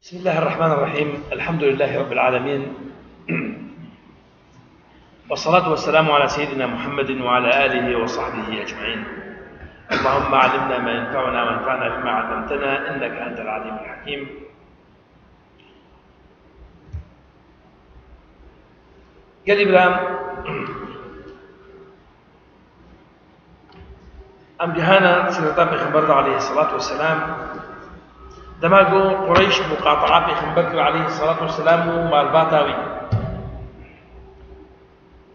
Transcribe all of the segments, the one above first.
بسم الله الرحمن الرحيم. الحمد لله رب العالمين، والصلاة والسلام على سيدنا محمد وعلى آله وصحبه أجمعين. اللهم علمنا ما ينفعنا وانفعنا بما علمتنا إنك أنت العليم الحكيم. قال إبراهيم أم جهانا سيرتا بخبر عليه الصلاة والسلام دماغو قريش مقاطعة بخبر عليه الصلاة والسلام ومالباتاوي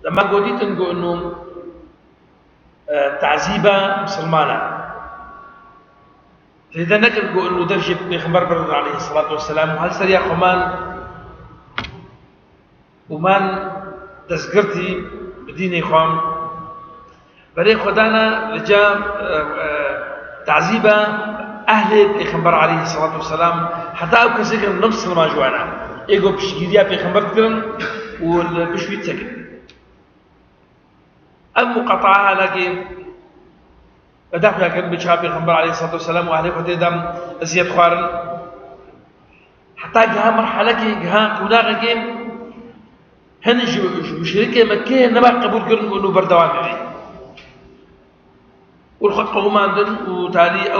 دماغو دي تنقو أنه تعذيبا مسلمانا فإذا نقول أنه درجة بخبر عليه الصلاة والسلام وهل سريع قمان ومان تذكرتي بدين إخوان بري خدانا لجا تعذيبا أهل بيخبر عليه الصلاة والسلام حتى أو كسكن نفس ما جوانا إيجو بشجيريا بيخبر كرن والبشويت سكن أم مقاطعة لكن بدافع كان بشاب بيخبر عليه الصلاة والسلام وأهل خدام زياد خوارن حتى جها مرحلة جها كنا جيم هن مشركة مكة نبى قبول كرن إنه بردوام عليه والخطة هم عندن وتالي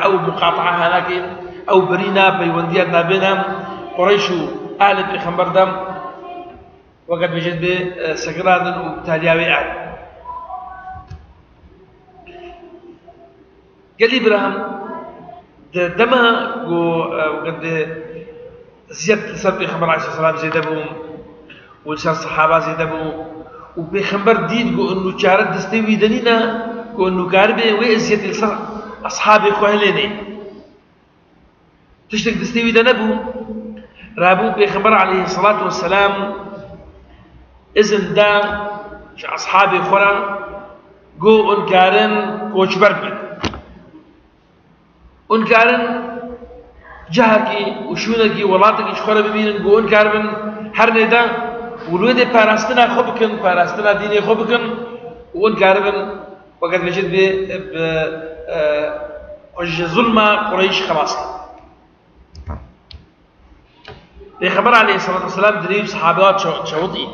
أو مقاطعة هناك أو برينا بيوندياتنا بينهم قريش أهل بيخمبر دم وقد بجد بسكران وتالياوي أهل قال لي إبراهيم دما وقد زيادة سبب بيخمبر عليه الصلاة والسلام زيدبهم ولسان الصحابة زيدبهم وبيخمبر دين قو إنه شارد دستوي دنينا قو إنه قاربه ويأزيت لسان أصحابي خوهليني تشتك دستوي دنبو رابو بيخمبر عليه الصلاة والسلام إذن دا أصحابي خورا قو انكارن كوش بربن انكارن جهكي وشونكي ولاتكي شخورا ببينن قو انكارن هرني دا ولوده پاراستنا خو بکن پاراستنا دینی خو بکن اون کاربن وقت وجد به ظلم قريش خلاص بخبر عليه الصلاة والسلام دليل صحابات شوطي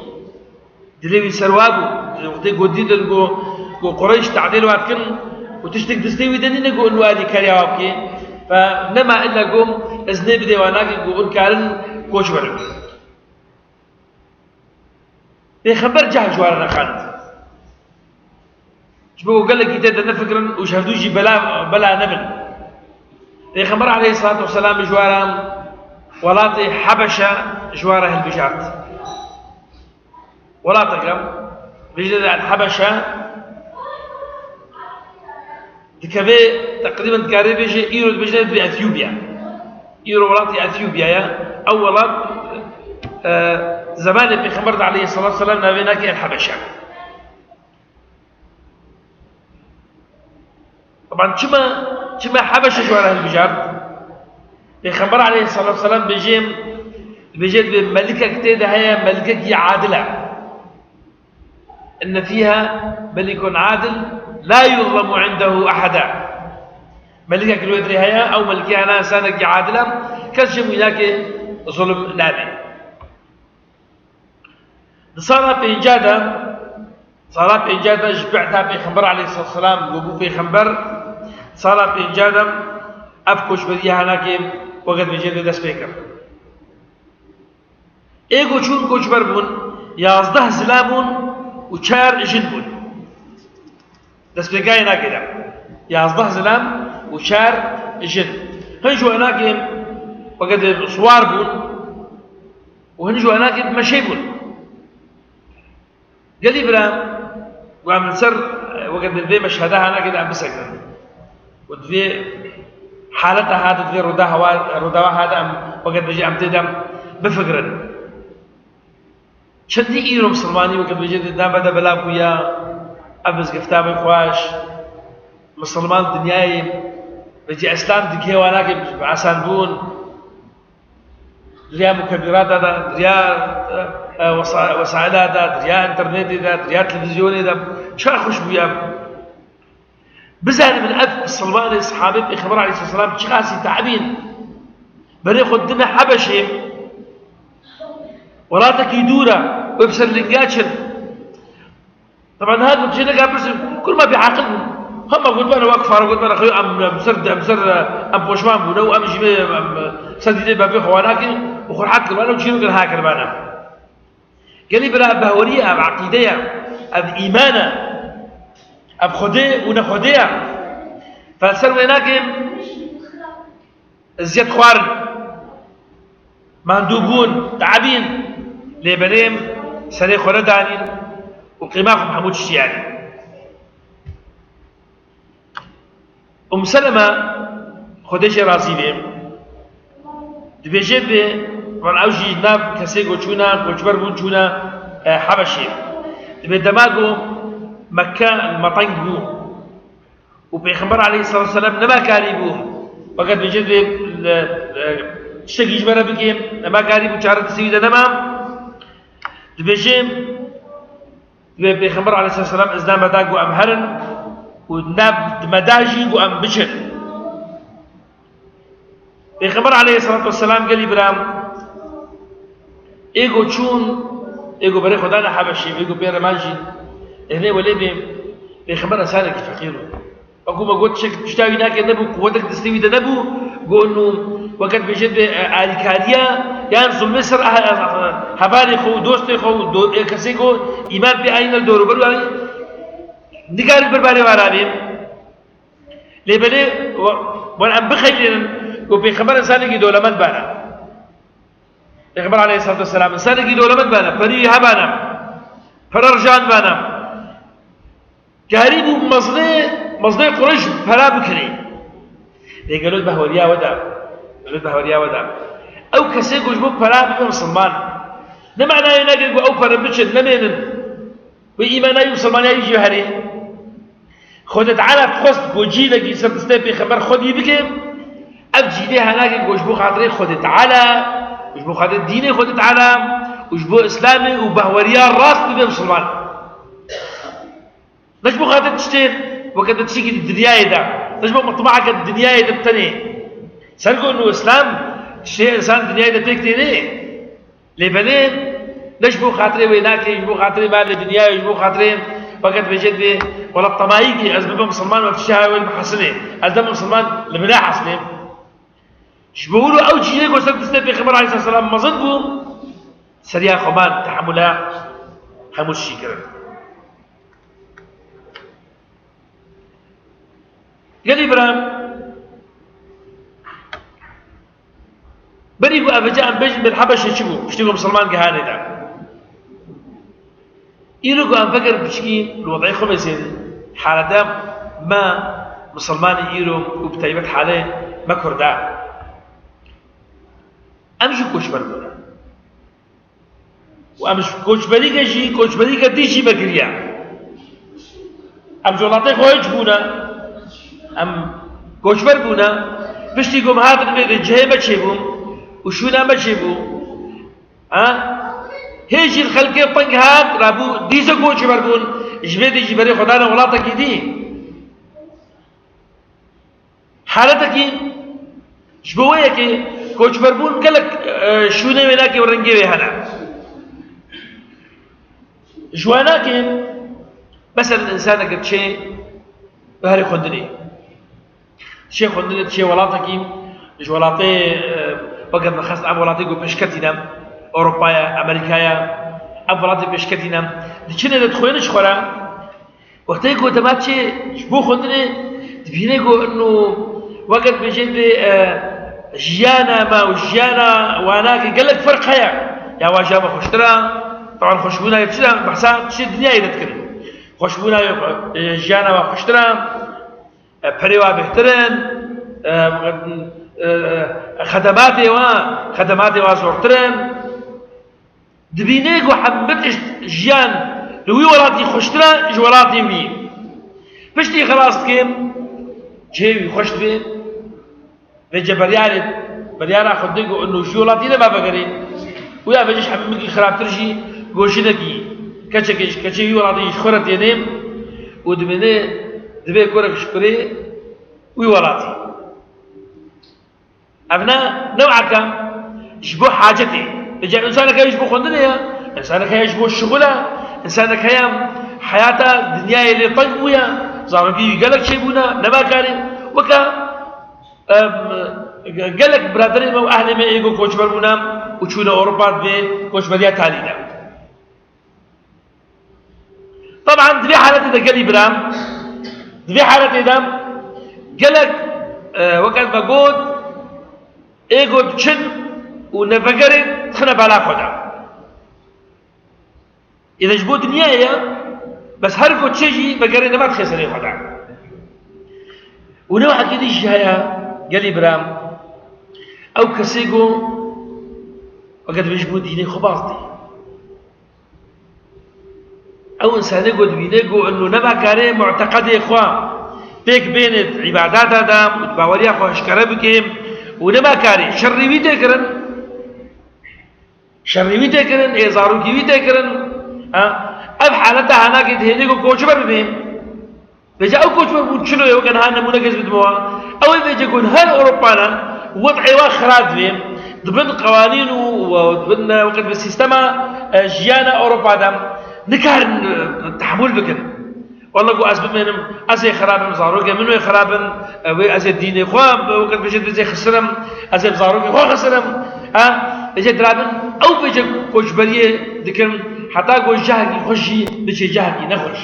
دليل سروابو وقت جديد جو قريش تعديل واركن وتشتك دستوي دنينا جو انه هذه كرياوكي فنما الا قوم ازني بديواناك جو انكارن كوش برب بيخبر جاه جوارنا خالد شبه قال لك يتدى نفكرا وشهدوجي بلا نبل بيخبر عليه الصلاة والسلام جوارا ولاطي حبشة جواره البجارت ولاطي كم بجد الحبشة دكبه تقريبا كاري بيجي ايرو بجد بأثيوبيا ايرو ولاطي أثيوبيا أو ولاط زمان بيخبر عليه الصلاة والسلام نبيناك الحبشة طبعا شما حبشة جوارها البجار بيخبر عليه الصلاة والسلام بيجيد بملكة كتيدة هي ملكة عادلة إن فيها ملك عادل لا يظلم عنده أحدا ملكة كلويدري هي أو ملكة أنا إنسانك عادلة كالشم هناك ظلم نابي صارت بإنجادة جبعتها بيخبر عليه الصلاة والسلام وابو بيخبر صارت بإنجادة أبكوش بديها هناك وقت بيجيد دست بيكر إيقو چون كوش بربون 11 زلامون وچار جنبون دست بيكاي هناك 11 زلام وچار جن هنجو هناك وقت صوار بون وهنجو هناك مشيبون قال لي إبراهيم وعمل سر وقت الفي مشهدها أنا كده عم بسكر وتفي حالتها هذا تفي رداها هذا وقت بيجي عم تدم بفكرا شدي إيرو مسلماني وقت بيجي تدم بدا بلاك ويا أبز قفتاب خواش مسلمان دنياي بيجي أسلام دكيه وانا عسان بون دريا مكبرات هذا دريا وسائل هذا دريا انترنت هذا دريا تلفزيون هذا شا خوش بيا بزاد من أب الصلوان الصحابة بإخبار عليه الصلاة والسلام شخاصي تعبين بري خدنا حبشي ولاتك يدورا ويبسر لنقاتشن. طبعا هذا الشيء بس كل ما بيعاقلهم هم قلت انا واقف انا قلت انا خيو ام مسر ام بوشمان بونو ام جيب ام سديد بابي خواناك وخرحت انا وشيلو قال هاكر بانا قال لي برا بهوريه اب عقيده اب ايمانه اب خدي ونخديه فالسر هناك زياد خوار مندوبون تعبين لبنيم سري خردانين وقيماهم محمود الشيعاني. سلمة خديش راسي بهم دبيجيب من أوجي ناب كسيجو تشونا كوجبر بون تشونا حبشي دبي دماغو مكة المطنج بو وبيخبر عليه الصلاة والسلام نما كاريبو وقد بيجيب تشتكي جبرة بكيم نما كاريبو شارة السيدة نما دبيجيب بيخبر عليه الصلاة والسلام إذا مداغو أمهرن وناب مداجي وأم بشر. بيخبر عليه الصلاة والسلام قال إبراهيم إيجو تشون إيجو بري خدانا حبشي إيجو بير ماجي هنا ولي بيخبر أسالك فقيره أقول ما قلت شك تشتاوي ناك نبو قوتك تستوي ده نبو قولوا وقت بجد آلكاريا ينزل مصر حباري خو دوستي خو كسيكو إمام بأين الدور برو نقال برباري وارابين لبني وأن بخير وبيخبر إنسان دولة من بانا يخبر عليه الصلاة والسلام إنسان دولة من بانا فريه بانا فررجان بانا قريب مصدي قريش فلا بكري قالوا بهوريا ودا أو كسيكو جبوك فلا بكري مسلمان نمعنا يناقل أو فرمبتشن نمينن وإيمانا مسلمان يجي هري خودت على خست بوجي لقي سبتستي خبر خودي بكم أبجي لها هناك وجبو خاطري خودت على وجبو خاطر ديني خودت على وجبو إسلامي وبهوريا راس ببي مسلمان نجبو خاطر تشتين وقت تشيكي الدنيا دا نجبو مطمعك الدنيا دا بتني سألقوا إنه إسلام تشتين إنسان الدنيا دا تكتيني لبنين نجبو خاطري ويناك يجبو خاطري مال الدنيا يجبو خاطري وقت بجد ولا الطمايقي أزباب مسلمان وفتشها والمحسنة أزباب مسلمان لبناء حسنة شبهولو أو جيليك وسلم تستيب خبر عليه الصلاة والسلام مظنبو سريع خمان تحملا حمود الشيكرا قال إبراهيم بريقو أفجاء بيج من الحبشة شبو اشتغلوا مسلمان كهاني دا إيرجو أن فكر بشكي الوضعية خمسين حالة ما مسلمان إيرو وبتايبت حاله ما كردا أمشي كوشبر بنا وأمشي كوشبري كشي كوشبري كتيشي بكريا أم جولاتي خويج بنا أم كوشبر بنا بشتي قوم هذا الجهة ما تشيبهم وشونا ما تشيبهم هيجي الخلق طنق هاد رابو ديزا كوش بربون جبيدي جبري خدانا ولاتك دي حالتك شبوية كي كوش بربون قالك شونا ويناكي ورنجي ويهانا جواناكي مثلا الإنسان قد شيء بهاري خندني شيء خندني شيء ولاتك جوالاتي وقت نخص عم ولاتي قو بشكتنا أوروبايا أمريكايا أفراد بيشكتنا دشينا ندخلينش خورا وقت يقول تماتشي شبو خندني تبينيكو إنه وقت بيجيب جيانا ما وجيانا واناك قال لك فرق هيا يا واجابة خشترا طبعا خشبونا يبتشرا بحسا تشي الدنيا يتكلم خشبونا جيانا وخشترا بريوا بهترن خدماتي وزورترن دبينيك وحبتش جيان لوي ولاتي خشترا جولاتي وي بشتي خلاص كيم جيوي خشت بي بيجي بريارة خديكو انه جولاتي لما بقري ويا بيجيش حبيبك خراب ترجي قوشنكي كتشي ولاتي شخورت ينام ودبيني دبي كورك شكري وي ولاتي أبنا نوعك يشبه حاجتي إجا إنسانك يشبه خندنيا إنسانك يشبه الشغلة إنسانك هي حياته دنيا اللي طيبويا زاركي يقلك شيء بونا نما كاري وكا قالك برادري ما أهل ما يجوا كوش برمونا وشونا أوروبا به كوش بريا تالينا طبعا دبي حالتي ده قالي برام دبي حالتي ده قالك وكان بقول إيجو تشن ونفجرت خنا بلا خدا إذا جبوا دنيايا بس هرقو تشجي بقري ما تخسري خدا ونوع كده الجهاية قالي برام أو كسيجو وقد بيجبوا ديني خباصتي أو إنسان يقول بينيجو إنه نبع كاري معتقد إخوان بيك بينت عبادات هذا متباولي أخو أشكره بكيم ونما كاري شري ويتكرن شري ويتكرن إزاروكي ويتكرن أب حالتها هناك يتهنيكو كوشبر بهم بيجا أو كوشبر بوتشلو يوكن هانا مناقز بدموا أو بيجا يكون هل أوروبانا وضعي واخرات بهم ضمن قوانين وضمن وقت بالسيستما جيانا أوروبا دام نكار التحمل بكن والله قو أسبب منهم أزي خرابن زاروكي منو خرابن وأزي الدين خواب وقت بيجد بزي خسرم أزي زاروكي خو خسرم بيجد درابن أو بيجد كوشبرية دكن حتى قو جاهكي خوشي بيجي جاهكي نخوش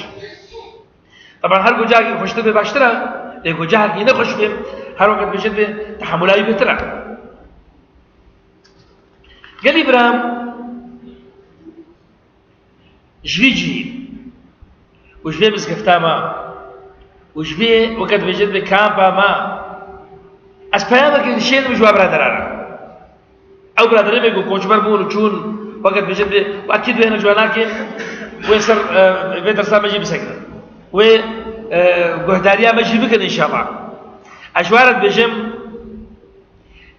طبعا هر قو جاهكي خوشتر بباشترا قو جاهكي نخوش بهم هر وقت بيجد بتحملائي بترا قالي برام جويجي وجبه مسكفتا ما وجبه وقت بيجد بكامبا ما أسبايامك الشيء مش برادرانا أو برادرين بيجو كوشبر بون وشون وقت بيجد وأكيد وين جواناك ويصير فيتر سام يجيب سكر و جهداريا مجي بكن إن شاء الله أشوارت بيجم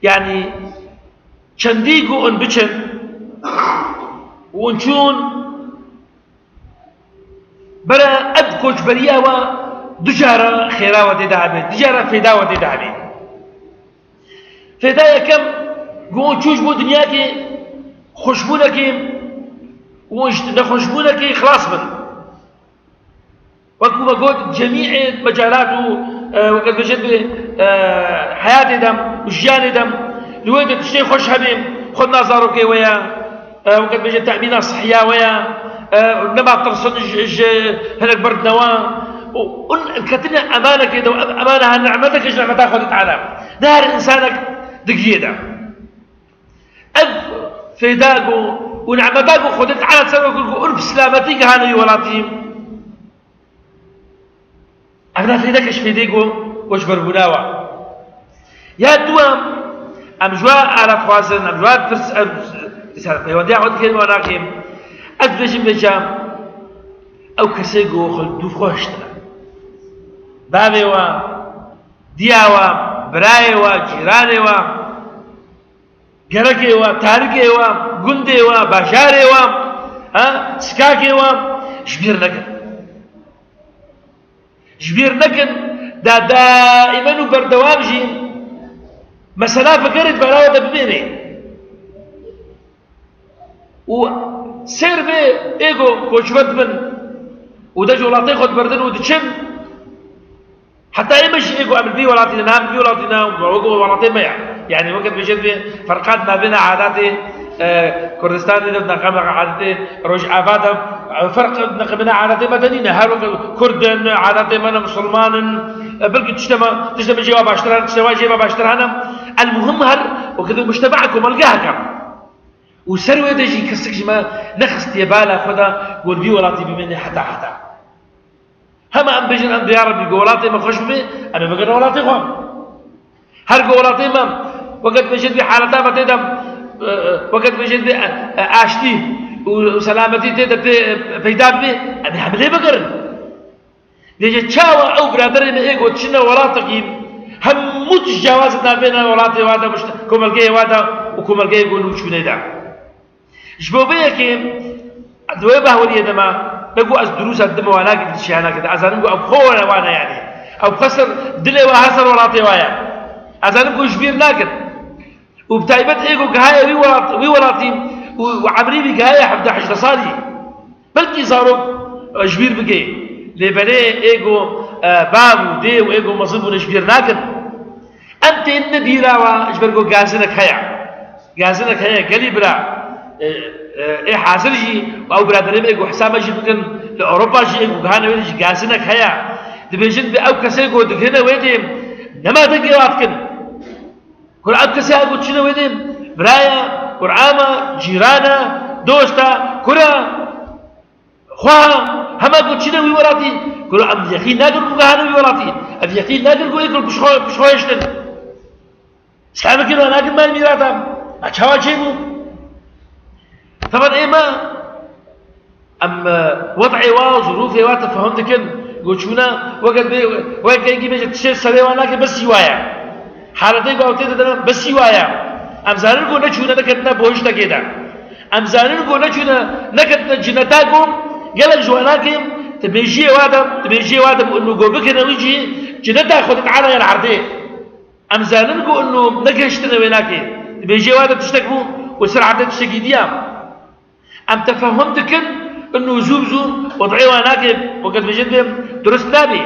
يعني شنديقو أن بيشن وانشون برا أب كوشبريا و دجارة خيراوة دعبي دجارة فداوة دعبي فدايا كم قوم تشوش بو دنياك خشبونك ونخشبونك خلاص من وكما قلت جميع مجالاته وقد بجد حياتي دم وجياني دم لويدة تشتي خوش هبيم خد نظارك ويا وقد بجد تأمينها صحية ويا نما ترصن هناك برد نوا الكتنة أمانك كده أمانها نعمتك إيش نعمتها خدت على دار إنسانك دقيقة أب فداقو ونعمتك خدت على تسوي كل بسلامتك هاني ولاتيم أنا فداك إيش فداقو وش بربناوا يا دوام أمجوا على خوازن أمجوا تسأل يودي عود كلمة وناقيم أدبجم بجام أو كسيقو خلدو خوشتنا بابي وا دياوا براي وا جيراني وا گركي وا تاركي وا گندي وا باشاري وا سكاكي وا جبير نكن دا دائما وبردوام جي مسألة فكرت براوة ببيني سير بي ايجو كوشبت من وده جولاتي خد بردن ودشم حتى يمشي ايجو عمل بي ولاتينا نعم بي ولاتينا وقو ولاتي ما يعني وقت بيجد فرقات ما بين عاداتي كردستان اللي بنقام عاداتي رجع فادا فرق بين عاداتي مدنيين هارو كردن عاداتي من مسلمان بلكي تجتمع جواب اشتران تجتمع جواب اشتران المهم هر وكذا مجتمعكم القاهكم وسروي دجي كسكش ما نخست يبالا خدا قول بي ولاتي بمني حتى هما ام بيجن ام يا ربي قولاتي ما خوش بي انا بقول ولاتي خوام هر قولاتي ما وقت بيجد بحالتها ما تدم وقت بيجد اشتي وسلامتي تدم بيدا بي انا حملي بقرن ديجي تشاوا او برادرين ايغو تشنا ولاتي هم متجاوز بين ولاتي وادا مش كومالجي وادا وكومالجي يقولوا شو نيدا جبوبيك دوي بهوليه دما بقوا از دروس الدم وانا قد شيانا كده ازانو ابو خول وانا يعني او خسر دلي وحسر ولاتي وايا ازانو جبير ناقد وبتايبت إيجو جهاية ويولاتي وعمري بجهاية حبدا حجر صالي بلكي صاروا جبير بقي لبني إيجو باب ودي وإيجو مصيب ونجبير ناكن أنت إن ديراوا جبرجو جازنك هيا قلي برا إيه حاصل جي أو برادرين إيجو حساب جي ممكن لأوروبا جي إيجو جهانا ويجي جازنك هيا تبيجن بأو كسيجو دكنا ويديم نما دقي واتكن كل أو كسيجو تشنا ويديم برايا قرآما جيرانا دوستا كلا خواها هما قلت شنا ويوراتي كل أم يخين نادر بجهانا ويوراتي أم يخين نادر بيقول بشخويشتن سلامة كده أنا أقول مال ميراثهم أشهوا شيء طبعا إيه ما وضعي وظروفي وتفهمت كن قلت شونا وقت يجي بيجي تشير سري وانا بس يوايا حالتي قاوتي تدنا بس يوايا أمزارن قلنا شونا نكتنا بوجتا كده أمزارن قلنا شونا نكتنا جنتاكم قال جواناكم تبيجي وادم إنه قوبك نويجي جنتا خذت على العرضي أمزانن قو إنه نكشتنا ويناكي بيجي واحد تشتكوا وسرعة تشتكي ديام أم تفهمت كن إنه زوم وضعي ويناكي وقد بيجي بهم درست نابي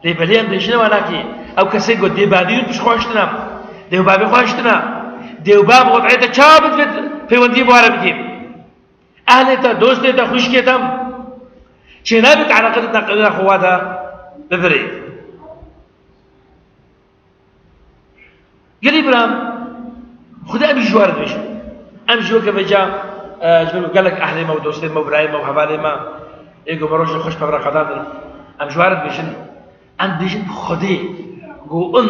ليه بليهم ديشنا ويناكي أو كسي قد دي باديون بش خوشتنا ديو بابي خوشتنا ديو باب وضعي تشابت في وندي بوارا بكيم أهلي تا دوستي تا خوشكي تام شنابت على قدتنا قدنا خواتا بفري قال إبراهيم خذ أبي جوار دوش أم جوا كبجا قال لك أهلي ما ودوستي ما وبراي ما وحبالي ما إيجو مروج خوش بقرا قدادر أم جوار دوشن أم بيجن خدي جو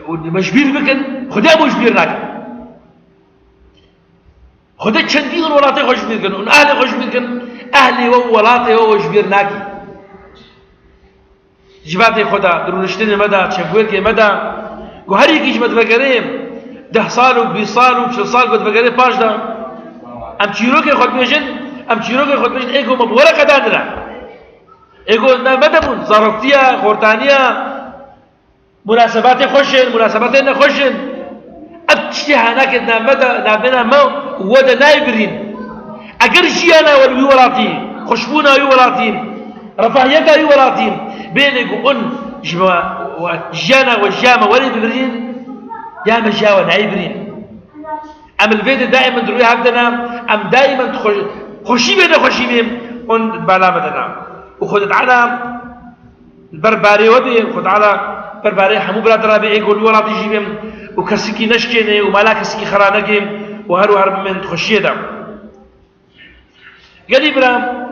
ودمشبير بكن خدي أبو جبير ناكن خدي تشندين ولاتي خوش بيركن ون أهلي خوش بيركن أهلي وولاتي وجبير ناكي جباتي خدا درونشتني مدى تشفويركي مدى وهري كيش متفكرين 10 سال و 20 سال و 40 سال متفكرين باش دا ام تشيروكي خد بيجن ايكو مبورا قداندنا ايكو مدبون ظرفتيا خورتانيا مناسبات خوشن مناسباتنا خوشن ابتشتي هناك نابنا ما ودا نايبرين اگر جيانا والوي ولاتي خشبونا وي ولاتي رفاهيتا وي ولاتي بينك أن جانا والجامة ولي ببرين يا مجاوة نايبرين أم البيت دائما دروي هكذا أم دائما خوشي بهم أن بالا مدنا وخذت على البرباري وبي خذ على برباري حمو برادرا بي يقول ولا تجي بهم وكسكي نشكيني ومالا كسكي خرانكي وهرب من تخشيه دا قال إبراهيم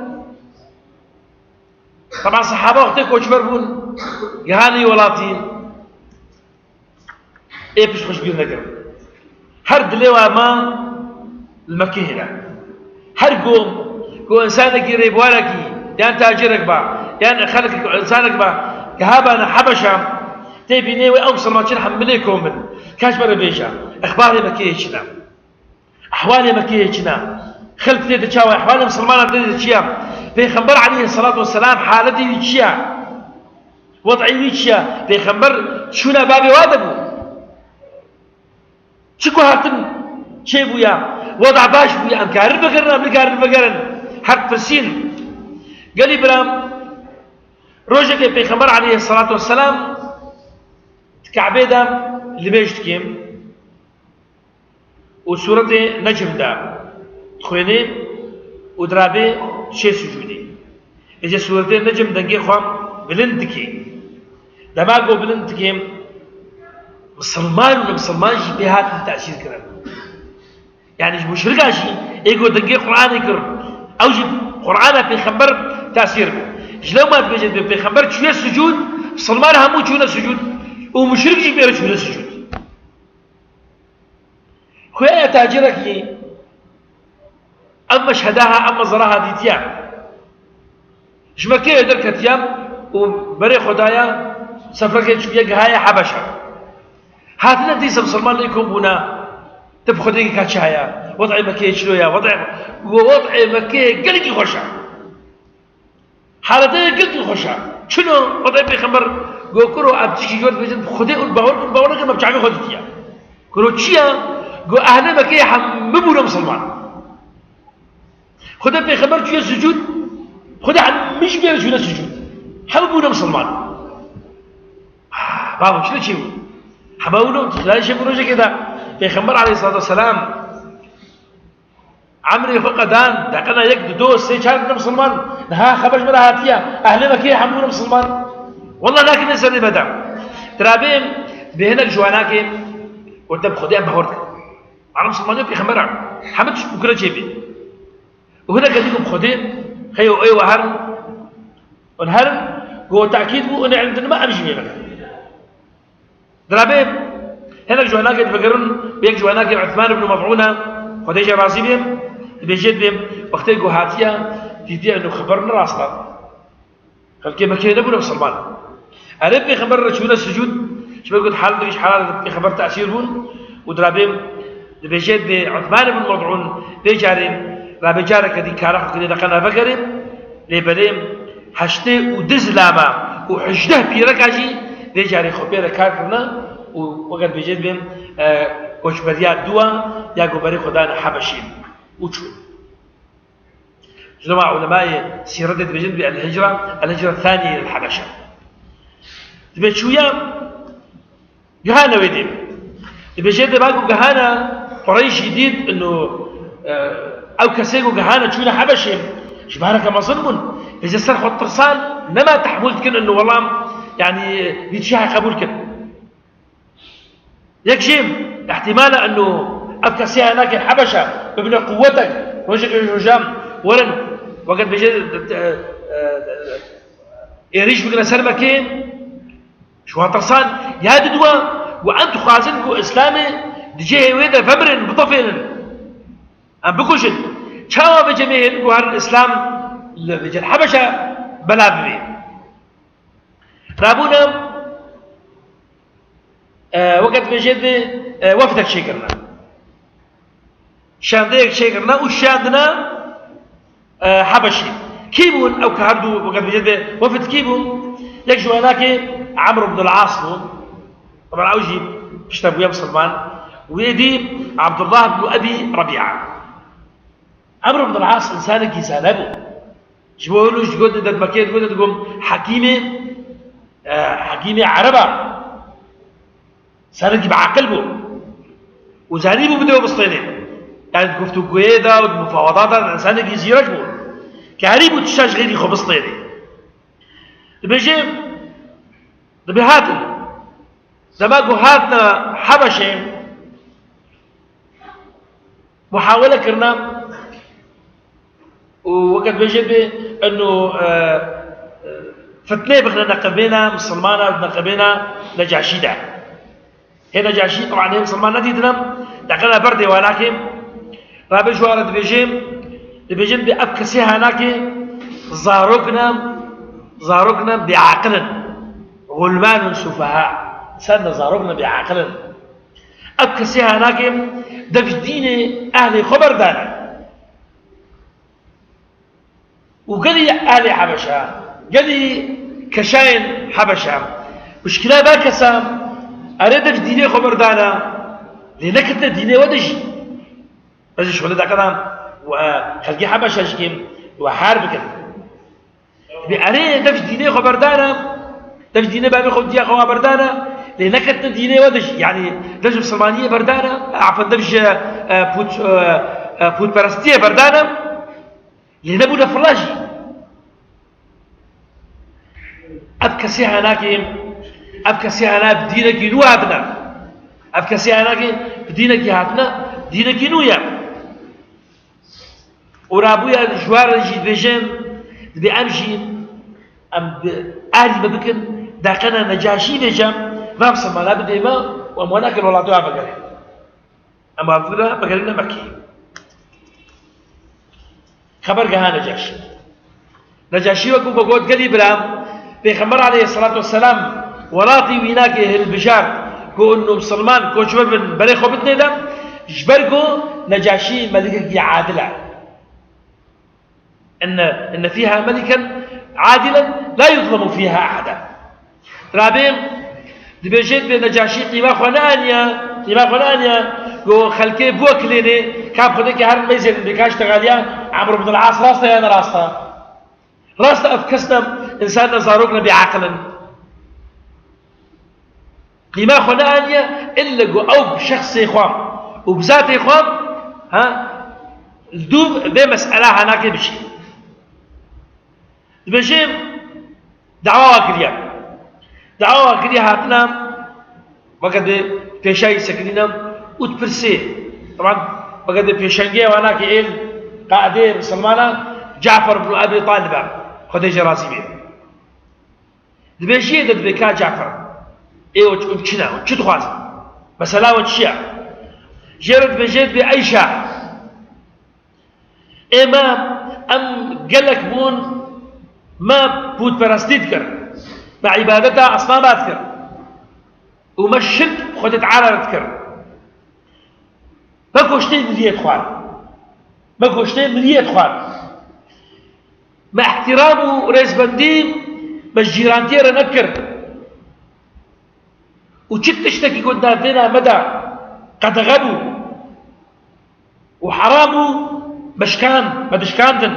طبعا صحابة وقتك وجبر بون جهاني ولاتين ايه بش خوش بيون نقر هر دليوة ما المكي هنا هر قوم انسانك ريبوانكي يعني تاجرك با يعني خلق انسانك با كهابانا حبشا تيبي نيوي او سلماتين حمليكم من كاش برا بيشا اخباري مكيه چنا احوالي مكيه چنا خلق تيدا چاوي احوالي مسلمانا تيدا چيام پیغمبر عليه الصلاة والسلام حالتي ويتشيا وضعي ويتشيا پیغمبر شونا بابي وادبو شكو هاتن شي بويا وضع باش بويا ام كارن بقرن ام لكارن بقرن حق فرسين قال إبراهيم روجك پیغمبر عليه الصلاة والسلام كعبه دا لبيجت كيم وسورة نجم دا تخويني ودرابي شيء سجودي إذا سورة النجم دنجي خوام بلندكي دماغو بلندكي مسلمان جي بهات التأثير كرن يعني مشركة جي إيقو دنجي قرآن يكر أو جي قرآن في خبر تأثير جلو ما تبجد في خبر شوية سجود مسلمان همو شوية سجود ومشرك جي بيرا شوية سجود خويا تاجرك أما شهداها أما زراها ديتيا جمكيه دركت يام وبري خدايا سفرك شوية قهايا حبشة هاتنا ديس مسلمان ليكم بنا تبخدين كاتشايا وضع مكيه شلويا وضع مكيه قلقي خوشا حالتين قلقي خوشا شنو وضع بيخمر قو كرو أبتشي جود بيجن خدي الباور كما بتعمل خدتيا كرو تشيا قو أهل مكة هم مبونا مسلمان خدي بيخبر شو السجود خدي عن مش بيجونا سجود هم مبونا مسلمان بابا شو تشيو حباولو لا شيء بروجة كده بيخبر عليه الصلاة والسلام عمري فقدان دقنا يك دو سي شان مسلمان ها خبر مرا هاتيا اهل مكه حمون مسلمان والله لكن نسال بدا ترابين بهنك جواناك وانت بخديان بهورك على مسلمان في خمرة حمد بكره جيبي وهنا قديكم خدين خيو اي وهرم والهرم هو تاكيد بو ان عندنا ما امشي بينك ترابين هنا جواناك تفكرون بيك جواناك عثمان بن مضعون خديجه راضي بهم بيجد بهم وقت يقول هاتيا تدي انه خبرنا راسنا قال كيف كان ابو مسلمان عرفني خبر رسول السجود شو بيقول حال دريش حال خبر تاثير بون ودرابهم بيجد عثمان بن مضعون بيجارين لا بيجار كدي كارخ كدي دقنا فكرم لبلم حشته ودزلاما وحجده بيركاجي بيجاري خبيره كاركنا وقت بيجد بهم وش بديات دوا يا جبري خدانا حبشين وشو جماعة علماء سيرة بجنب الهجرة الثانية للحبشة تبي شوية جهانا ويدين بجد باقو جهانا قريش جديد إنه أو كسيجو جهانا شوية حبشة شبهنا كما ظلمون إذا سرحوا الترسال نما تحملت كن إنه والله يعني بيتشاع قبول كن يكشم احتمال أنه أبكسي هناك الحبشة بابن قوتك وجهك الهجام ورن وقد بجد يريش بقنا سلمكين شو هتصان يا ددوا وأنتو خازنكو إسلامي دجيه ويدا فمرن بطفين أم بكوشن شاوا بجميعين وهر الإسلام بجي الحبشة بلا ببي رابونا وقت بجد وفدك شكرنا شانديك شيكرنا وشاندنا حبشي كيبون او كهردو وقت بجد وفد كيبون يكشوا هناك عمرو بن العاص طبعا اوجي اشتبوا يا مسلمان ويدي عبد الله بن ابي ربيعه عمرو بن العاص انسان كيسان ابو جبوا له جود دد مكيت جود تقوم حكيمه عربه سالك بعقلبه وزانيبه بدو بسطينين يعني كفتو قويدا والمفاوضات الإنسان يجي يرجمون كهريب وتشاش غيري خبص طيري بيجي بهاتن لما قو هاتنا حبشة محاولة كرنا ووقت بيجي انه فتنة بخنا نقبينا مسلمانا ونقبينا نجاشي ده هنا نجاشي طبعا هي مسلمان نديدنا دقنا بردي ولكن رابش وارد بيجيم بأبكسي هناك زارقنا بعقل غلمان سفهاء سنة زارقنا بعقل أبكسي هناك دفش دين أهل خبر دانا وقالي أهل حبشة قالي كشاين حبشة مشكلة باكسا أريد دفش دين خبر دانا لنكتنا دين ودجي بس شو ده كلام وخلقي حبشة شكيم وحارب كده بأريه دفش ديني خبردانا دفش ديني بابي خود ديا خبردانا لنكتنا ديني ودش يعني دفش مسلمانية بردانا عفوا دفش بوت برستية بردانا لنبونا فلاجي أبكسي هناك أبكسي هناك بدينك نوعدنا أبكسي هناك بدينك هاتنا دينك نويا ورابويا جوار جيد بيجين بأمشي أم بآلي ما بكن داقنا نجاشي بيجام ما بسمى لا بديما وموناك الولادوها بقرين أما أبدا بقرين مكي خبر قها نجاشي وكو بقود قلي برام بيخمر عليه الصلاة والسلام ولاتي ويناك البجار كو انه مسلمان كو شباب من بلي خوبتني ده جبركو نجاشي ملكك عادلة إن فيها ملكا عادلا لا يظلم فيها أحدا رابم دبيجيت بنجاشي قيمة خنانيا جو خلكي بوكليني كاب خدك هر ميزين بكاش تغاليا عمرو بن العاص راسته يا راسته افكسنا انسان نزاروكنا بعقل قيمة خنانيا الا جو او بشخص اخوان وبذات اخوان ها الدوب بمسألة هناك بشي دبيجيم دعوة كريا هاتنا وقد بيشاي سكرينا وتبرسي طبعا وقد بيشانجي وانا كيل قاعدين مسلمانا جعفر بن ابي طالب خديجه راسي بيه دبيشي دبيكا جعفر ايوه وتشنا وتشتخواز مثلا وتشيع جرد بجد بعيشه امام ام قالك بون ما بود براستيد كر مع عبادتها اصنامات كر وما الشرك خدت عارة كر ما كوشتين مليت خوان مع احترامه رئيس بنديم مش جيرانتيرا نكر وشت تشتكي قلنا بينا مدى قد غبوا وحرامه مدشكاندن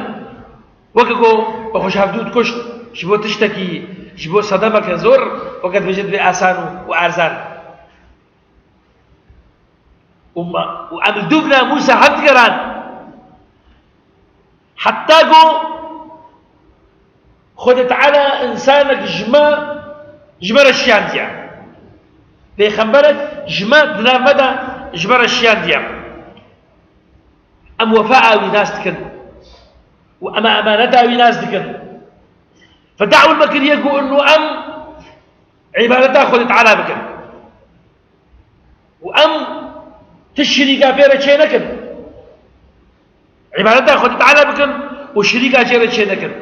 وكاكو وخش هفدود كشت شبو تشتكي شبو صدمك زور وقد بجد بآسان وأرزان وعمل دوبنا موسى هدقران حتى قو خدت على إنسانك جمر الشيان ديا بيخبرت دنا مدى جمر الشيان ديا أم وفاء وناس دكن وأما أمانتها وناس دكن فدعوا المكر يقول أنه أم عبادتها خدت على بكن وأم تشريكا فيرا شينكن عبادتها خدت على بكن وشريكا فيرا شينكن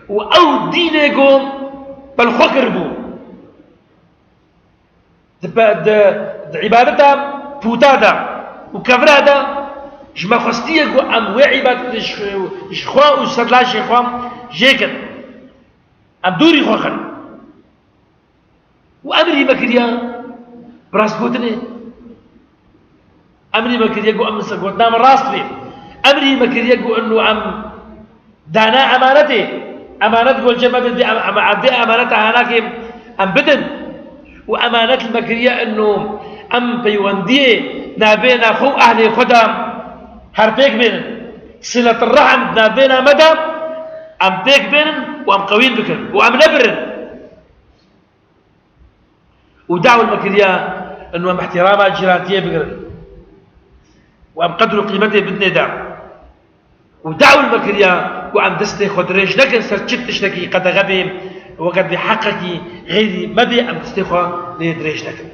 وأو دينكم بالخكر بو عبادتها بوتادا وكفرادا جما خستيكو أم وعبادة شخوا وستلا شخوا جيكن أم دوري خوخن وأمري مكريا براس قوتني أمري مكريا قو أم سقوتنا من راس بي أمري مكريا قو أنه أم دانا أمانة قول جمع بدي عبدي أمانتها هناك أم بدن وأمانة المكريا أنه أم بيوندي نابينا خو أهلي خدام هربيك بينن صلة الرحم نابينا مدى أم بيك بينن وأم قوين بكن وأم نبرن ودعوا المكريا أنه أم احترامها الجيرانتية بكن وأم قدروا قيمته بدنا دعم ودعوا المكريا وأم دستي خدريش لكن سرشت تشتكي قد غبي وقد بحقك غيري مبي أم دستي خوا ليدريش لكن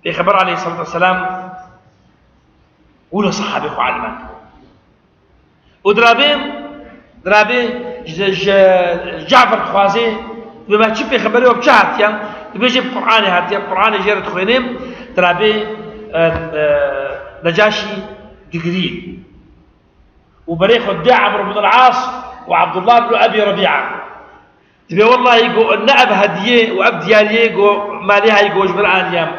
في خبر عليه الصلاة والسلام ولا صحابي خو علمان ودرابي جعفر خوازي بما تشبه خبري وبشهت يا بيجي بقرآن هات يا قرآن جيرت خوينيم درابي نجاشي دقري وبريخ ودع عمرو بن العاص وعبد الله بن ابي ربيعه تبي والله يقول نأب هديه واب دياليه يقول مالها يقول جبران يام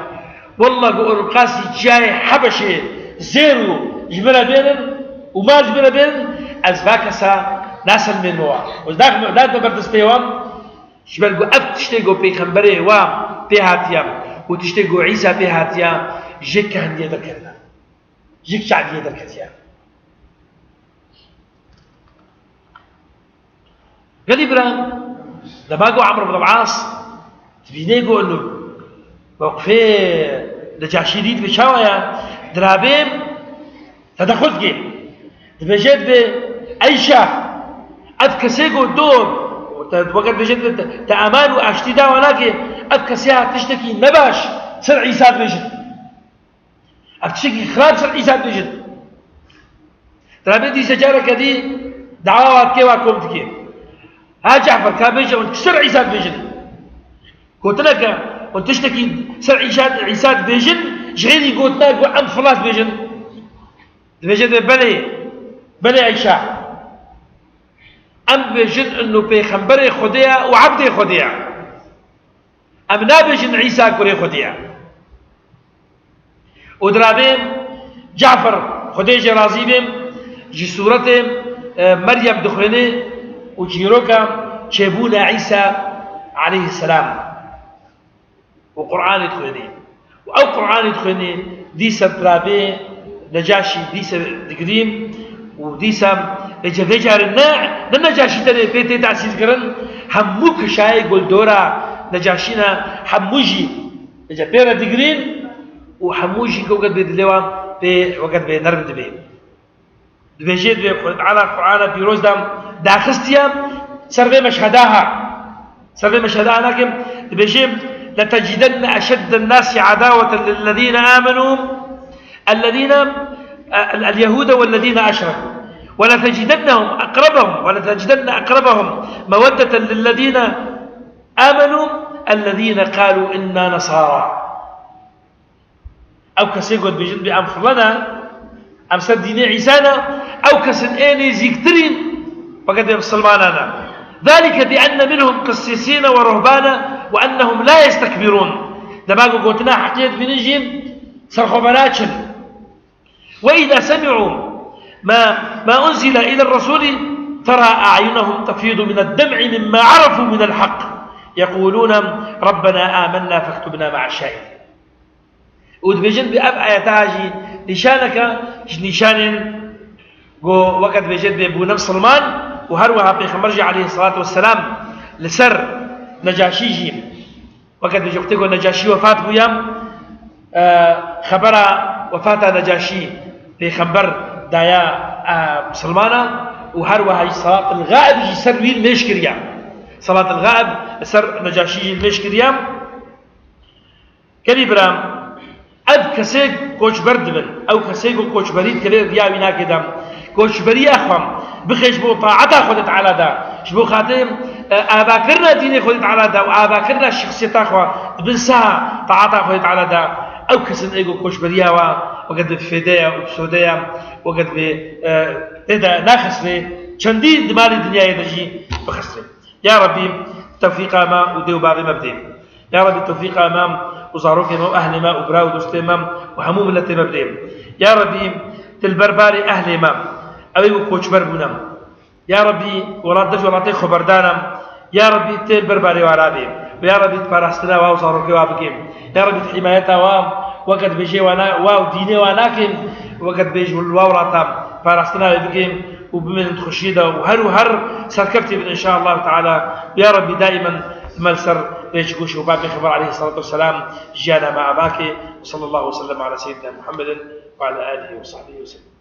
والله يقول قاسي جاي حبشي زيرو جبنا بينن وما جبنا بينن أزباكسا ناس المنوع وذاك معداد بردستيوام شبال جو أب تشتيقو بيخنبري وام بيهاتيام وتشتيقو عيسى بيهاتيام جيك هندية دركتنا جيك شعبية دركتيام قال إبراهيم لما قو عمرو بن العاص تبينيقو أنه موقفي نجاشيديد بشاوية درابيم تدخلت بجد بأيشة أذكسيقو الدور وقت بجد تأمان وأشتدا ولكن أذكسيها تشتكي نباش سر عيسى بجد أفتشكي خراب سر عيسى بجد درابيم دي سجارة كدي دعوات كيوا كومتكي ها جعفر كان بيجي وانكسر عيسى بجد قلت لك وتشتكي سر عيسى بجد جغيري قلت لك وعند فلاس بجد بجد بلي عيشة أم بجد أنه بيخنبري خديا وعبدي خديا ام نابجن عيسى كوري خديا ودرابين جعفر خديجة راضي بهم جي سورة مريم دخلني وجيروكا شيبونا عيسى عليه السلام وقرآن يدخلني أو قرآن يدخلني ديسا برابي نجاشي ديسا دقريم وديسا جفجار الناع نجاشي تاني بيتي تعسيز قرن هموك شاي قول دورا نجاشينا حموجي جفيرا دقرين وحموجي كوقت بيدلوا وقت بنربد بيه دبيجيت على القرآن في روز داخستيا سربي مشهداها لكن دبيجيت لتجدن أشد الناس عداوة للذين آمنوا اليهود والذين أشركوا ولتجدن أقربهم مودة للذين آمنوا الذين قالوا إنا نصارى أو كسيقود بجد بأم فرلنا أم سديني عيسانا أو كسنئيني زيكترين فقد بسلماننا ذلك بأن منهم قسيسين ورهبانا وأنهم لا يستكبرون دماغو قلتنا حقيقة بنجيم سرخبناتشن وإذا سمعوا ما أنزل إلى الرسول ترى أعينهم تفيض من الدمع مما عرفوا من الحق يقولون ربنا آمنا فاكتبنا مع الشاهدين ودبجن بأب آياتاجي نشانك نشان وقت بجد بأبو نفس سلمان وهروها بيخمرجي عليه الصلاة والسلام لسر نجاشيجي وقت بجوقتكو نجاشي وفات بيام خبر وفاة نجاشي بيخبر دايا سلمانا وهروها صلاة الغائب يجي سر ويل ميشكريا صلاة الغائب سر نجاشي الميشكريا كريبرام أب كسيق كوش بردبن أو كسيق كوش بريد كبير دياوي ناكدام كوش بري أخوام بخيش بو طاعتا خدت على دا شبو خاتم آباكرنا ديني خدت على دا وآباكرنا الشخصية أخوا بنسا طاعتا خدت على دا أو كسن إيقو كوش برياوا وقد بفيديا وبسوديا وقد إذا ناخسني چندي دمالي الدنيا يدجي بخسني يا ربي توفيق ما وديو باغي مبدين يا ربي توفيق امام وزاروك امام اهل ما وبراو دوست امام وحموم التي مبدين يا ربي تلبرباري اهل امام اوي كوچ بربونم يا ربي ولادش ولاتي خبردانم يا ربي تلبرباري وارابي ويا ربي تفرستنا واو زاروك وابكيم يا ربي حمايتها وقت بيجي وانا واو ديني واناكم وقت بيجي واو راتم فرستنا بكيم وبمن تخشيده وهر سركبتي ان شاء الله تعالى يا ربي دائما ملسر بيشكوش وباب خبر عليه الصلاه والسلام جانا مع باكي صلى الله وسلم على سيدنا محمد وعلى اله وصحبه وسلم.